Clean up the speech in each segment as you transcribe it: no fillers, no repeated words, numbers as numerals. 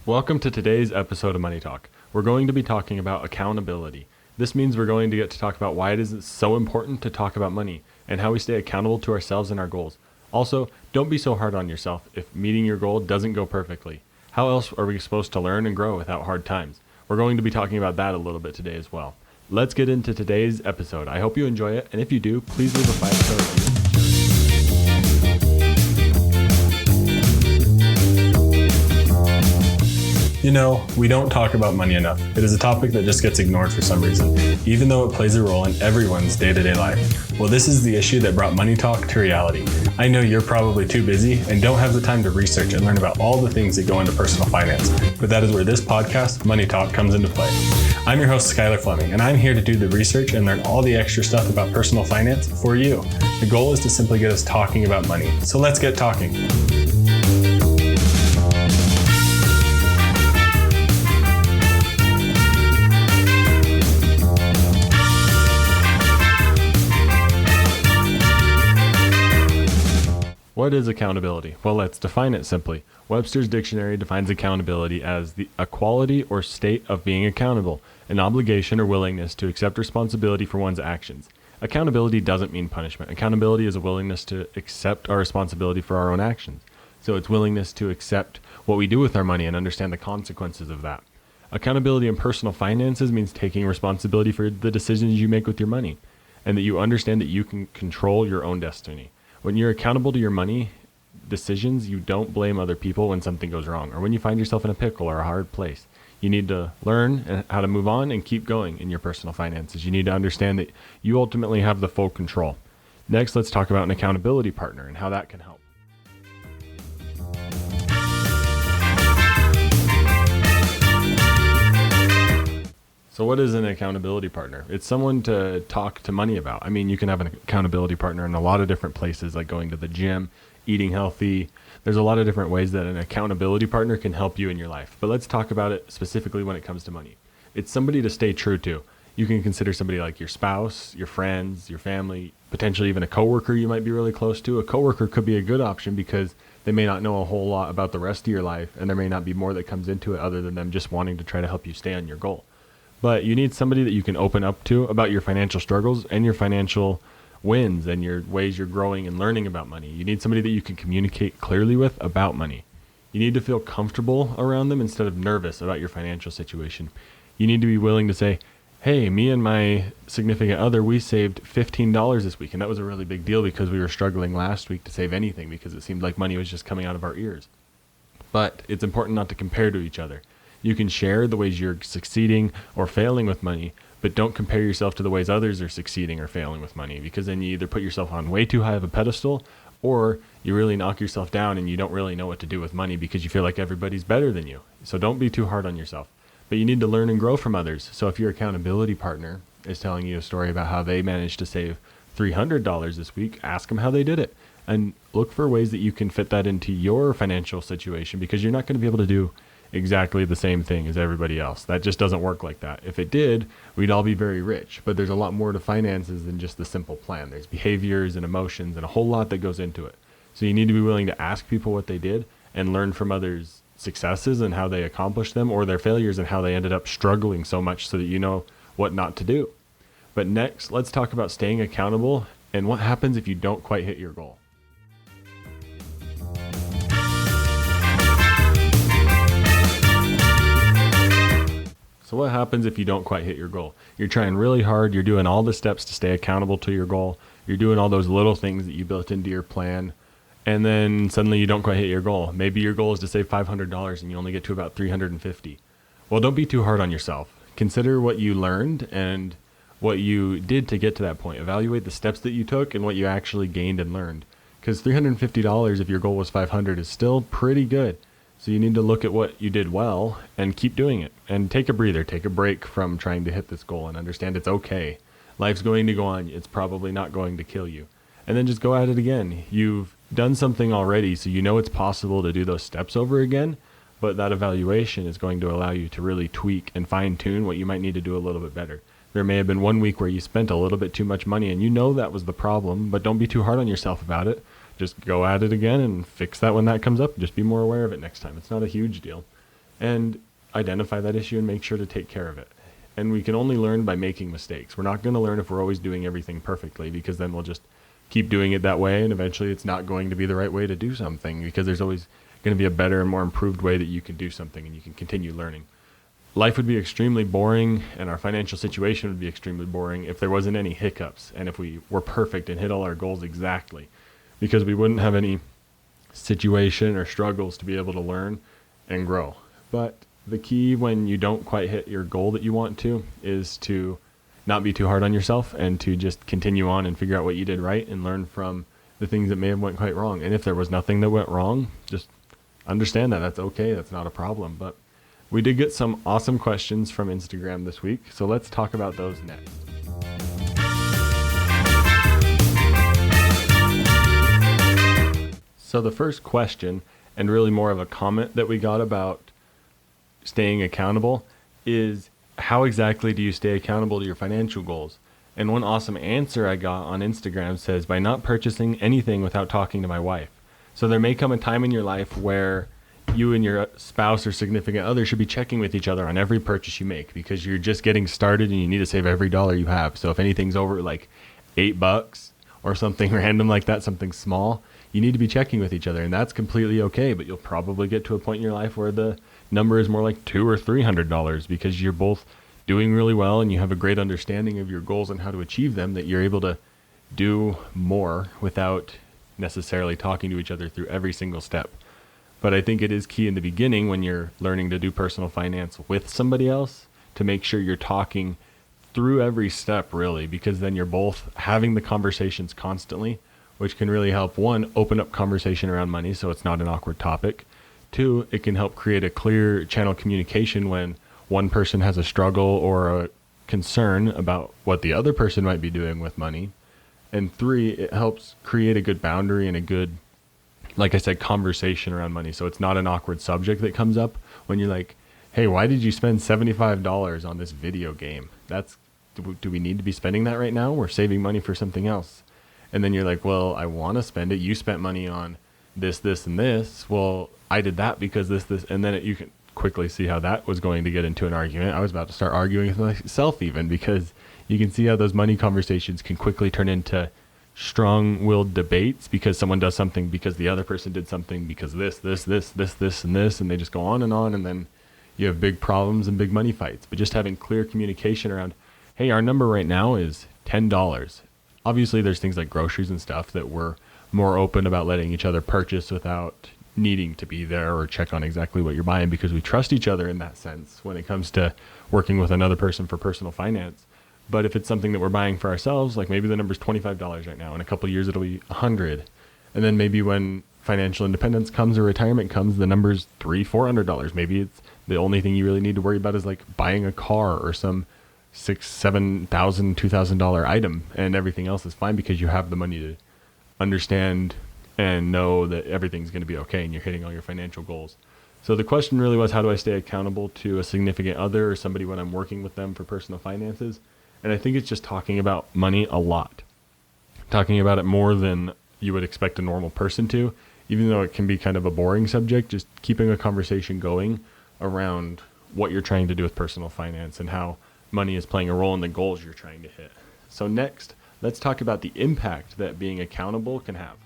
Welcome to today's episode of Money Talk. We're going to be talking about accountability. This means we're going to get to talk about why it is so important to talk about money and how we stay accountable to ourselves and our goals. Also, don't be so hard on yourself if meeting your goal doesn't go perfectly. How else are we supposed to learn and grow without hard times? We're going to be talking about that a little bit today as well. Let's get into today's episode. I hope you enjoy it, and if you do, please leave a 5-star review. You know, we don't talk about money enough. It is a topic that just gets ignored for some reason, even though it plays a role in everyone's day-to-day life. Well, this is the issue that brought Money Talk to reality. I know you're probably too busy and don't have the time to research and learn about all the things that go into personal finance, but that is where this podcast, Money Talk, comes into play. I'm your host, Skylar Fleming, and I'm here to do the research and learn all the extra stuff about personal finance for you. The goal is to simply get us talking about money. So let's get talking. What is accountability? Well, let's define it simply. Webster's dictionary defines accountability as a quality or state of being accountable, an obligation or willingness to accept responsibility for one's actions. Accountability doesn't mean punishment. Accountability is a willingness to accept our responsibility for our own actions. So it's willingness to accept what we do with our money and understand the consequences of that. Accountability in personal finances means taking responsibility for the decisions you make with your money, and that you understand that you can control your own destiny. When you're accountable to your money decisions, you don't blame other people when something goes wrong or when you find yourself in a pickle or a hard place. You need to learn how to move on and keep going in your personal finances. You need to understand that you ultimately have the full control. Next, let's talk about an accountability partner and how that can help. So what is an accountability partner? It's someone to talk to money about. I mean, you can have an accountability partner in a lot of different places, like going to the gym, eating healthy. There's a lot of different ways that an accountability partner can help you in your life. But let's talk about it specifically when it comes to money. It's somebody to stay true to. You can consider somebody like your spouse, your friends, your family, potentially even a coworker you might be really close to. A coworker could be a good option because they may not know a whole lot about the rest of your life, and there may not be more that comes into it other than them just wanting to try to help you stay on your goal. But you need somebody that you can open up to about your financial struggles and your financial wins and your ways you're growing and learning about money. You need somebody that you can communicate clearly with about money. You need to feel comfortable around them instead of nervous about your financial situation. You need to be willing to say, hey, me and my significant other, we saved $15 this week. And that was a really big deal because we were struggling last week to save anything because it seemed like money was just coming out of our ears. But it's important not to compare to each other. You can share the ways you're succeeding or failing with money, but don't compare yourself to the ways others are succeeding or failing with money, because then you either put yourself on way too high of a pedestal or you really knock yourself down and you don't really know what to do with money because you feel like everybody's better than you. So don't be too hard on yourself, but you need to learn and grow from others. So if your accountability partner is telling you a story about how they managed to save $300 this week, ask them how they did it and look for ways that you can fit that into your financial situation, because you're not going to be able to do exactly the same thing as everybody else. That just doesn't work like that. If it did, we'd all be very rich, but there's a lot more to finances than just the simple plan. There's behaviors and emotions and a whole lot that goes into it. So you need to be willing to ask people what they did and learn from others' successes and how they accomplished them, or their failures and how they ended up struggling so much, so that you know what not to do. But next, let's talk about staying accountable and what happens if you don't quite hit your goal. So what happens if you don't quite hit your goal? You're trying really hard. You're doing all the steps to stay accountable to your goal. You're doing all those little things that you built into your plan. And then suddenly you don't quite hit your goal. Maybe your goal is to save $500 and you only get to about $350. Well, don't be too hard on yourself. Consider what you learned and what you did to get to that point. Evaluate the steps that you took and what you actually gained and learned. Because $350, if your goal was $500, is still pretty good. So you need to look at what you did well and keep doing it, and take a breather, take a break from trying to hit this goal, and understand it's okay. Life's going to go on. It's probably not going to kill you. And then just go at it again. You've done something already, so you know it's possible to do those steps over again, but that evaluation is going to allow you to really tweak and fine tune what you might need to do a little bit better. There may have been one week where you spent a little bit too much money and you know that was the problem, but don't be too hard on yourself about it. Just go at it again and fix that when that comes up. Just be more aware of it next time. It's not a huge deal. and identify that issue and make sure to take care of it. And we can only learn by making mistakes. We're not going to learn if we're always doing everything perfectly, because then we'll just keep doing it that way, and eventually it's not going to be the right way to do something, because there's always going to be a better and more improved way that you can do something, and you can continue learning. Life would be extremely boring, and our financial situation would be extremely boring if there wasn't any hiccups and if we were perfect and hit all our goals exactly, because we wouldn't have any situation or struggles to be able to learn and grow. But the key when you don't quite hit your goal that you want to is to not be too hard on yourself and to just continue on and figure out what you did right and learn from the things that may have went quite wrong. And if there was nothing that went wrong, just understand that that's okay. That's not a problem. But we did get some awesome questions from Instagram this week, so let's talk about those next. So the first question, and really more of a comment that we got about staying accountable, is how exactly do you stay accountable to your financial goals? And one awesome answer I got on Instagram says, by not purchasing anything without talking to my wife. So there may come a time in your life where you and your spouse or significant other should be checking with each other on every purchase you make, because you're just getting started and you need to save every dollar you have. So if anything's over like $8 or something random like that, something small, you need to be checking with each other, and that's completely okay. But you'll probably get to a point in your life where the number is more like $200 or $300, because you're both doing really well and you have a great understanding of your goals and how to achieve them, that you're able to do more without necessarily talking to each other through every single step. But I think it is key in the beginning when you're learning to do personal finance with somebody else to make sure you're talking through every step, really, because then you're both having the conversations constantly, which can really help, one, open up conversation around money so it's not an awkward topic. Two, it can help create a clear channel of communication when one person has a struggle or a concern about what the other person might be doing with money. And three, it helps create a good boundary and a good, like I said, conversation around money. So it's not an awkward subject that comes up when you're like, hey, why did you spend $75 on this video game? Do we need to be spending that right now? We're saving money for something else. And then you're like, well, I want to spend it. You spent money on this, this, and this. Well, I did that because this. And then you can quickly see how that was going to get into an argument. I was about to start arguing with myself even, because you can see how those money conversations can quickly turn into strong-willed debates because someone does something because the other person did something because this, and this, and they just go on, and then you have big problems and big money fights. But just having clear communication around, hey, our number right now is $10. Obviously, there's things like groceries and stuff that we're more open about letting each other purchase without needing to be there or check on exactly what you're buying, because we trust each other in that sense when it comes to working with another person for personal finance. But if it's something that we're buying for ourselves, like maybe the number's $25 right now, in a couple of years it'll be $100. And then maybe when financial independence comes or retirement comes, the number's $300-$400. Maybe it's the only thing you really need to worry about is like buying a car or some $6,000, $7,000, $2,000 item, and everything else is fine because you have the money to understand and know that everything's going to be okay and you're hitting all your financial goals. So the question really was, how do I stay accountable to a significant other or somebody when I'm working with them for personal finances? And I think it's just talking about money a lot. Talking about it more than you would expect a normal person to, even though it can be kind of a boring subject, just keeping a conversation going around what you're trying to do with personal finance and how money is playing a role in the goals you're trying to hit. So next, let's talk about the impact that being accountable can have.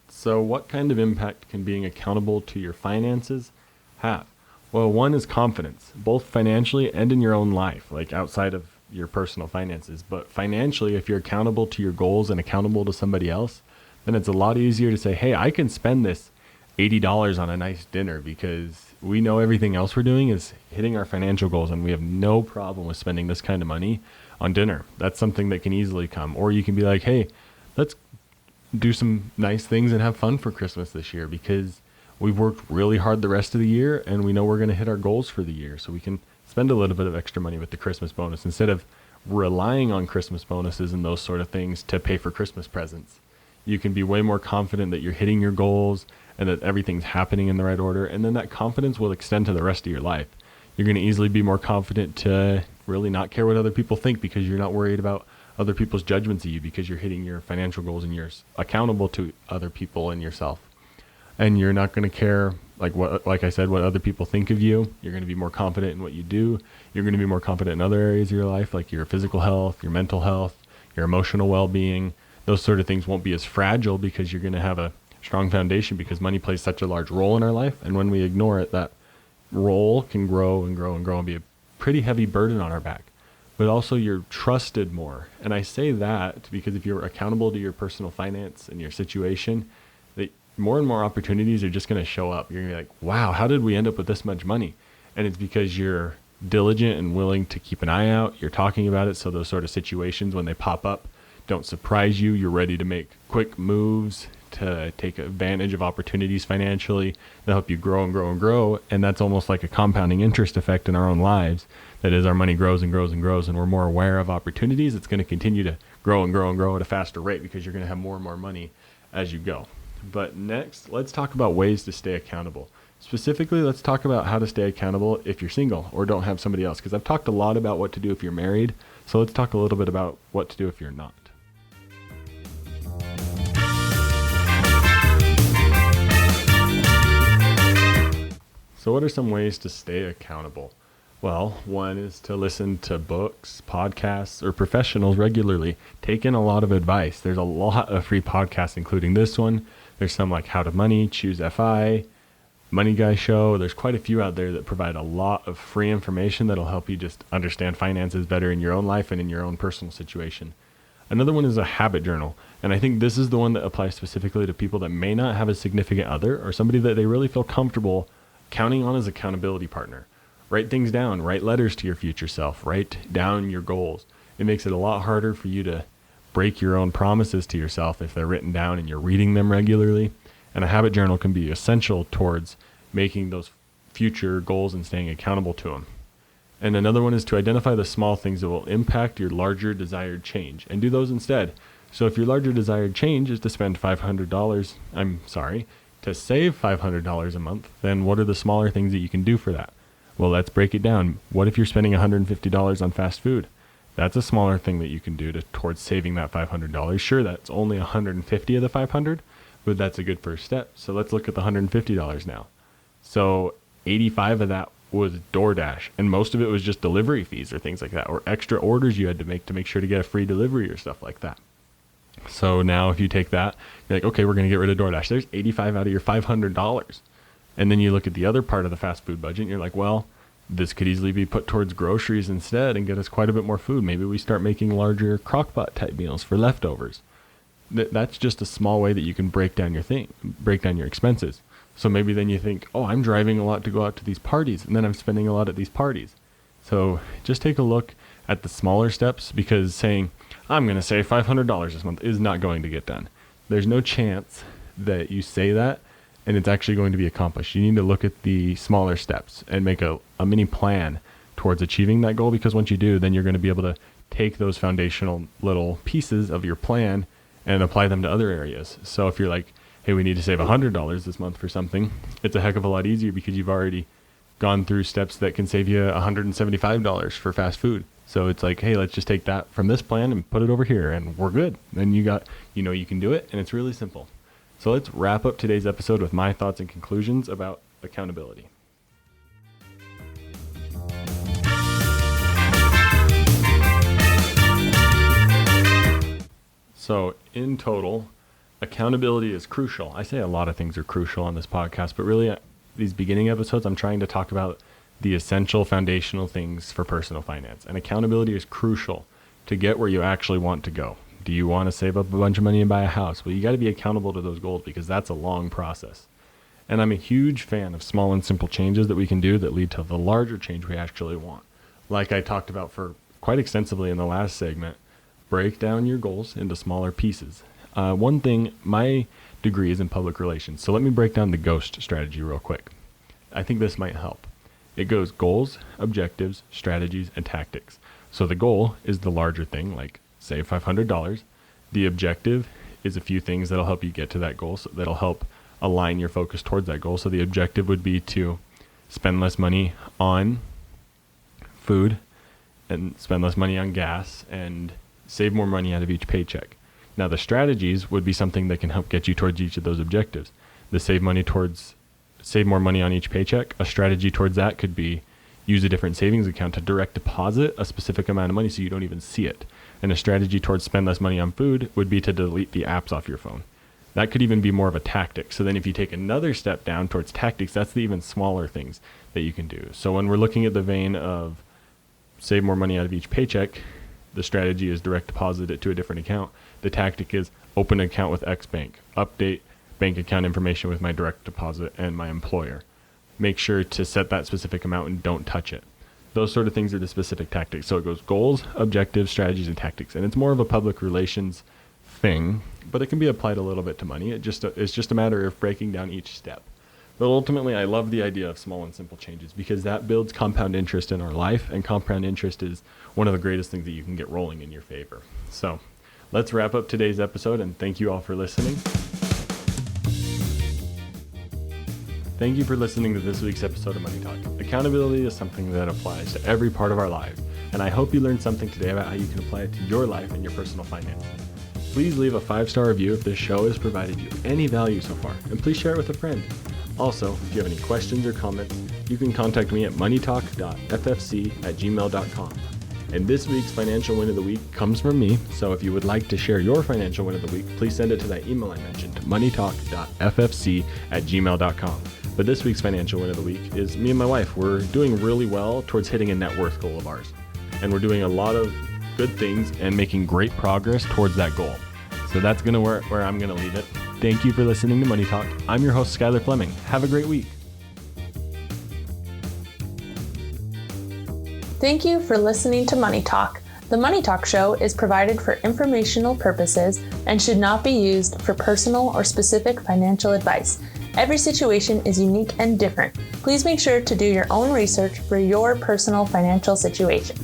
So what kind of impact can being accountable to your finances have? Well, one is confidence, both financially and in your own life, like outside of your personal finances. But financially, if you're accountable to your goals and accountable to somebody else, then it's a lot easier to say, hey, I can spend this $80 on a nice dinner because we know everything else we're doing is hitting our financial goals and we have no problem with spending this kind of money on dinner. That's something that can easily come. Or you can be like, hey, let's do some nice things and have fun for Christmas this year because we've worked really hard the rest of the year and we know we're going to hit our goals for the year. So we can spend a little bit of extra money with the Christmas bonus instead of relying on Christmas bonuses and those sort of things to pay for Christmas presents. You can be way more confident that you're hitting your goals and that everything's happening in the right order. And then that confidence will extend to the rest of your life. You're going to easily be more confident to really not care what other people think because you're not worried about other people's judgments of you because you're hitting your financial goals and you're accountable to other people and yourself. And you're not going to care, like I said, what other people think of you. You're going to be more confident in what you do. You're going to be more confident in other areas of your life, like your physical health, your mental health, your emotional well-being. Those sort of things won't be as fragile because you're going to have a strong foundation, because money plays such a large role in our life. And when we ignore it, that role can grow and grow and grow and be a pretty heavy burden on our back. But also you're trusted more. And I say that because if you're accountable to your personal finance and your situation, that more and more opportunities are just going to show up. You're going to be like, wow, how did we end up with this much money? And it's because you're diligent and willing to keep an eye out. You're talking about it. So those sort of situations, when they pop up, don't surprise you. You're ready to make quick moves to take advantage of opportunities financially that help you grow and grow and grow. And that's almost like a compounding interest effect in our own lives. That as our money grows and grows and grows and we're more aware of opportunities, it's going to continue to grow and grow and grow at a faster rate because you're going to have more and more money as you go. But next, let's talk about ways to stay accountable. Specifically, let's talk about how to stay accountable if you're single or don't have somebody else, because I've talked a lot about what to do if you're married. So let's talk a little bit about what to do if you're not. So what are some ways to stay accountable? Well, one is to listen to books, podcasts, or professionals regularly. Take in a lot of advice. There's a lot of free podcasts, including this one. There's some like How to Money, Choose FI, Money Guy Show. There's quite a few out there that provide a lot of free information that'll help you just understand finances better in your own life and in your own personal situation. Another one is a habit journal. And I think this is the one that applies specifically to people that may not have a significant other or somebody that they really feel comfortable counting on as accountability partner. Write things down, write letters to your future self, write down your goals. It makes it a lot harder for you to break your own promises to yourself if they're written down and you're reading them regularly. And a habit journal can be essential towards making those future goals and staying accountable to them. And another one is to identify the small things that will impact your larger desired change and do those instead. So if your larger desired change is to spend to save $500 a month, then what are the smaller things that you can do for that? Well, let's break it down. What if you're spending $150 on fast food? That's a smaller thing that you can do towards saving that $500. Sure, that's only $150 of the $500, but that's a good first step. So let's look at the $150 now. So 85 of that was DoorDash, and most of it was just delivery fees or things like that, or extra orders you had to make sure to get a free delivery or stuff like that. So now if you take that, you're like, okay, we're going to get rid of DoorDash. There's 85 out of your $500. And then you look at the other part of the fast food budget and you're like, well, this could easily be put towards groceries instead and get us quite a bit more food. Maybe we start making larger crock-pot type meals for leftovers. That's just a small way that you can break down your expenses. So maybe then you think, oh, I'm driving a lot to go out to these parties, and then I'm spending a lot at these parties. So just take a look at the smaller steps, because saying, I'm going to save $500 this month is not going to get done. There's no chance that you say that and it's actually going to be accomplished. You need to look at the smaller steps and make a mini plan towards achieving that goal, because once you do, then you're going to be able to take those foundational little pieces of your plan and apply them to other areas. So if you're like, hey, we need to save $100 this month for something, it's a heck of a lot easier because you've already gone through steps that can save you $175 for fast food. So it's like, hey, let's just take that from this plan and put it over here and we're good. Then you can do it, and it's really simple. So let's wrap up today's episode with my thoughts and conclusions about accountability. So in total, accountability is crucial. I say a lot of things are crucial on this podcast, but really these beginning episodes, I'm trying to talk about the essential foundational things for personal finance. And accountability is crucial to get where you actually want to go. Do you want to save up a bunch of money and buy a house? Well, you got to be accountable to those goals, because that's a long process. And I'm a huge fan of small and simple changes that we can do that lead to the larger change we actually want. Like I talked about for quite extensively in the last segment, break down your goals into smaller pieces. One thing, my degree is in public relations. So let me break down the GHOST strategy real quick. I think this might help. It goes goals, objectives, strategies, and tactics. So the goal is the larger thing, like save $500. The objective is a few things that'll help you get to that goal. So that'll help align your focus towards that goal. So the objective would be to spend less money on food and spend less money on gas and save more money out of each paycheck. Now the strategies would be something that can help get you towards each of those objectives. The save more money on each paycheck. A strategy towards that could be use a different savings account to direct deposit a specific amount of money so you don't even see it. And a strategy towards spend less money on food would be to delete the apps off your phone. That could even be more of a tactic. So then if you take another step down towards tactics, that's the even smaller things that you can do. So when we're looking at the vein of save more money out of each paycheck, the strategy is direct deposit it to a different account. The tactic is open an account with X bank, update bank account information with my direct deposit and my employer. Make sure to set that specific amount and don't touch it. Those sort of things are the specific tactics. So it goes goals, objectives, strategies, and tactics. And it's more of a public relations thing, but it can be applied a little bit to money. It's just a matter of breaking down each step. But ultimately, I love the idea of small and simple changes because that builds compound interest in our life, and compound interest is one of the greatest things that you can get rolling in your favor. So let's wrap up today's episode, and thank you all for listening. Thank you for listening to this week's episode of Money Talk. Accountability is something that applies to every part of our lives, and I hope you learned something today about how you can apply it to your life and your personal finances. Please leave a 5-star review if this show has provided you any value so far, and please share it with a friend. Also, if you have any questions or comments, you can contact me at moneytalk.ffc@gmail.com. And this week's financial win of the week comes from me, so if you would like to share your financial win of the week, please send it to that email I mentioned, moneytalk.ffc@gmail.com. But this week's financial win of the week is me and my wife. We're doing really well towards hitting a net worth goal of ours. And we're doing a lot of good things and making great progress towards that goal. So that's going to where I'm going to leave it. Thank you for listening to Money Talk. I'm your host, Skylar Fleming. Have a great week. Thank you for listening to Money Talk. The Money Talk show is provided for informational purposes and should not be used for personal or specific financial advice. Every situation is unique and different. Please make sure to do your own research for your personal financial situation.